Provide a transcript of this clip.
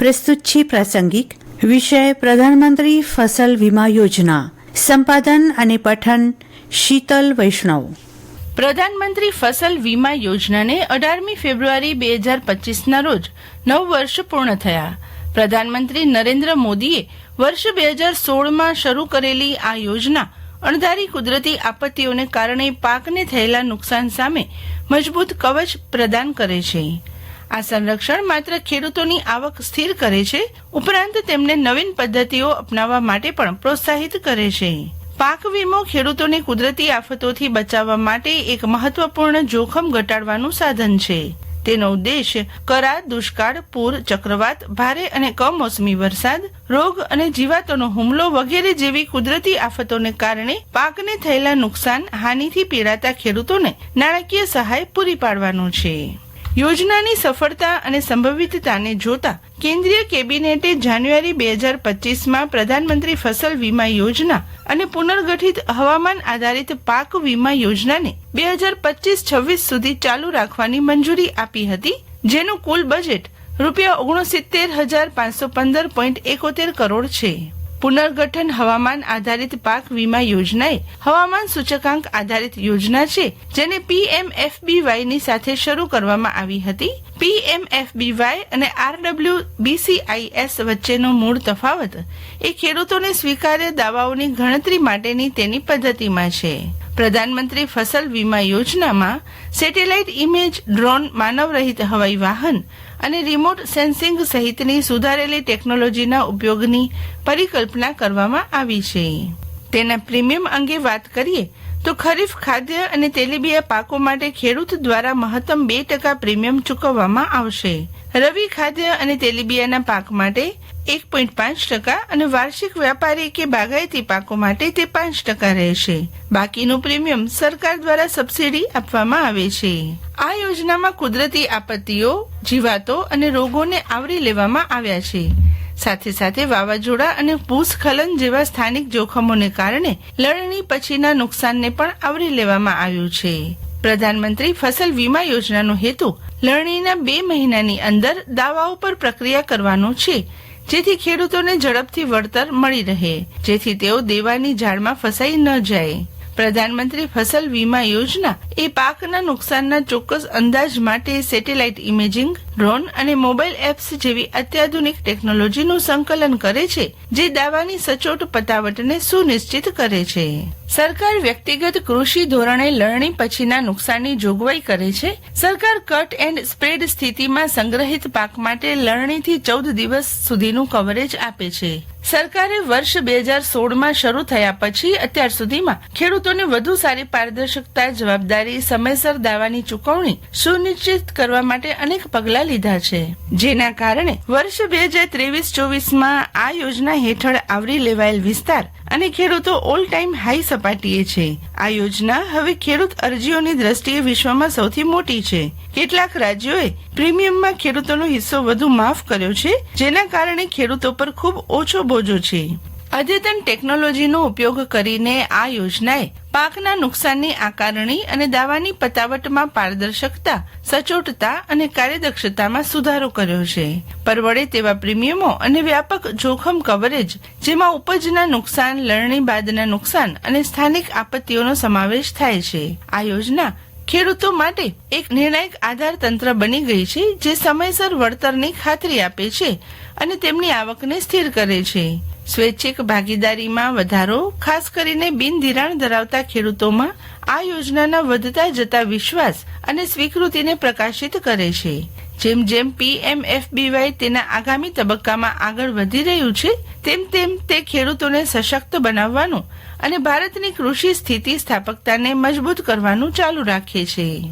પ્રસ્તુત છે પ્રાસંગિક વિષય પ્રધાનમંત્રી ફસલ વીમા યોજના. સંપાદન અને પઠન શીતલ વૈષ્ણવ. પ્રધાનમંત્રી ફસલ વીમા યોજનાને 18મી ફેબ્રુઆરી 2025ના રોજ 9 વર્ષ પૂર્ણ થયા. પ્રધાનમંત્રી નરેન્દ્ર મોદીએ વર્ષ 2016માં શરૂ કરેલી આ યોજના અણધારી કુદરતી આપત્તિઓને કારણે પાકને થયેલા નુકસાન સામે મજબૂત કવચ પ્રદાન કરે છે. આ સંરક્ષણ માત્ર ખેડૂતોની આવક સ્થિર કરે છે, ઉપરાંત તેમને નવીન પદ્ધતિઓ અપનાવવા માટે પણ પ્રોત્સાહિત કરે છે. પાક વીમો ખેડૂતોને કુદરતી આફતોથી બચાવવા માટે એક મહત્વપૂર્ણ જોખમ ઘટાડવાનું સાધન છે. તેનો ઉદ્દેશ કરા, દુષ્કાળ, પૂર, ચક્રવાત, ભારે અને કમોસમી વરસાદ, રોગ અને જીવાતોનો હુમલો વગેરે જેવી કુદરતી આફતોને કારણે પાકને થયેલા નુકસાન, હાનિથી પીડાતા ખેડૂતોને નાણાકીય સહાય પૂરી પાડવાનો છે. યોજનાની સફળતા અને સંભવિતતાને જોતા કેન્દ્રીય કેબિનેટે જાન્યુઆરી 2025માં પ્રધાનમંત્રી ફસલ વીમા યોજના અને પુનર્ગઠિત હવામાન આધારિત પાક વીમા યોજનાને 2025-26 સુધી ચાલુ રાખવાની મંજૂરી આપી હતી, જેનું કુલ બજેટ ₹69,515.71 કરોડ છે. પુનર્ગઠન હવામાન આધારિત પાક વીમા યોજના એ હવામાન સૂચકાંક આધારિત યોજના છે, જેને PMFBY ની સાથે શરૂ કરવામાં આવી હતી. PMFBY અને RWBCIS વચ્ચેનો મૂળ તફાવત એ ખેડૂતોને સ્વીકાર્ય દાવાઓની ગણતરી માટેની તેની પદ્ધતિમાં છે. પ્રધાનમંત્રી ફસલ વીમા યોજનામાં સેટેલાઇટ ઇમેજ, ડ્રોન, માનવરહિત હવાઈ વાહન અને રિમોટ સેન્સિંગ સહિતની સુધારેલી ટેકનોલોજીના ઉપયોગની પરિકલ્પના કરવામાં આવી છે. તેના પ્રીમિયમ અંગે વાત કરીએ તો ખરીફ ખાદ્ય અને તેલીબિયા પાકો માટે ખેડૂત દ્વારા મહત્તમ 2% પ્રીમિયમ ચૂકવવામાં આવશે. રવિ ખાદ્ય અને તેલીબિયાના પાક માટે 1.5% અને વાર્ષિક વ્યાપારી કે બાગાયતી પાકો માટે તે 5% રહેશે. બાકીનું પ્રીમિયમ સરકાર દ્વારા સબસિડી આપવામાં આવે છે. આ યોજનામાં કુદરતી આપત્તિઓ, જીવાતો અને રોગોને આવરી લેવામાં આવ્યા છે. સાથે સાથે વાવાઝોડા અને ભૂસ્ખલન જેવા સ્થાનિક જોખમોને કારણે લણણી પછીના નુકસાનને પણ આવરી લેવામાં આવ્યું છે. પ્રધાનમંત્રી ફસલ વીમા યોજનાનો હેતુ લણણીના 2 મહિનાની અંદર દાવાઓ પર પ્રક્રિયા કરવાનો છે, જેથી ખેડૂતોને ઝડપથી વળતર મળી રહે, જેથી તેઓ દેવાની જાળમાં ફસાઈ ન જાય. પ્રધાનમંત્રી ફસલ વીમા યોજના એ પાકના નુકસાનના ચોક્કસ અંદાજ માટે સેટેલાઇટ ઇમેજિંગ, ડ્રોન અને મોબાઈલ એપ્સ જેવી અત્યાધુનિક ટેકનોલોજીનું સંકલન કરે છે, જે દાવાની સચોટ પતાવટને સુનિશ્ચિત કરે છે. સરકાર વ્યક્તિગત કૃષિ ધોરણે લણણી પછીના નુકસાનની જોગવાઈ કરે છે. સરકાર કટ એન્ડ સ્પ્રેડ સ્થિતિમાં સંગ્રહિત પાક માટે લણણીથી 14 દિવસ સુધીનું કવરેજ આપે છે. સરકારે વર્ષ 2016માં શરૂ થયા પછી અત્યાર સુધીમાં ખેડૂતોને વધુ સારી પારદર્શકતા, જવાબદારી, સમયસર દાવાની ચૂકવણી સુનિશ્ચિત કરવા માટે અનેક પગલાં લીધા છે, જેના કારણે વર્ષ 2023-24માં આ યોજના હેઠળ આવરી લેવાયેલ વિસ્તાર અને ખેડૂતો ઓલ ટાઈમ હાઈ સપાટીએ છે. આ યોજના હવે ખેડૂત અરજીઓની દ્રષ્ટિએ વિશ્વમાં સૌથી મોટી છે. કેટલાક રાજ્યોએ પ્રીમિયમમાં ખેડૂતોનો હિસ્સો વધુ માફ કર્યો છે, જેના કારણે ખેડૂતો પર ખૂબ ઓછો બોજો છે. અદ્યતન ટેકનોલોજીનો ઉપયોગ કરીને આ યોજનાએ પાકના નુકસાનની આકારણી અને દાવાની પતાવટમાં પારદર્શકતા, સચોટતા અને કાર્યદક્ષતામાં સુધારો કર્યો છે. પરવડે તેવા પ્રીમિયમો અને વ્યાપક જોખમ કવરેજ, જેમાં ઉપજના નુકસાન, લણણી બાદના નુકસાન અને સ્થાનિક આપત્તિઓનો સમાવેશ થાય છે. આ યોજના ખેડૂતો માટે એક નિર્ણાયક આધાર તંત્ર બની ગઈ છે, જે સમયસર વળતરની ખાતરી આપે છે અને તેમની આવકને સ્થિર કરે છે. સ્વૈચ્છિક ભાગીદારીમાં વધારો, ખાસ કરીને બિનધિરાણ ધરાવતા ખેડૂતોમાં આ યોજનાના વધતા જતા વિશ્વાસ અને સ્વીકૃતિને પ્રકાશિત કરે છે. જેમ જેમ PMFBY તેના આગામી તબક્કામાં આગળ વધી રહ્યું છે, તેમ તેમ તે ખેડૂતોને સશક્ત બનાવવાનું અને ભારતની કૃષિ સ્થિતિ સ્થાપકતાને મજબૂત કરવાનું ચાલુ રાખે છે.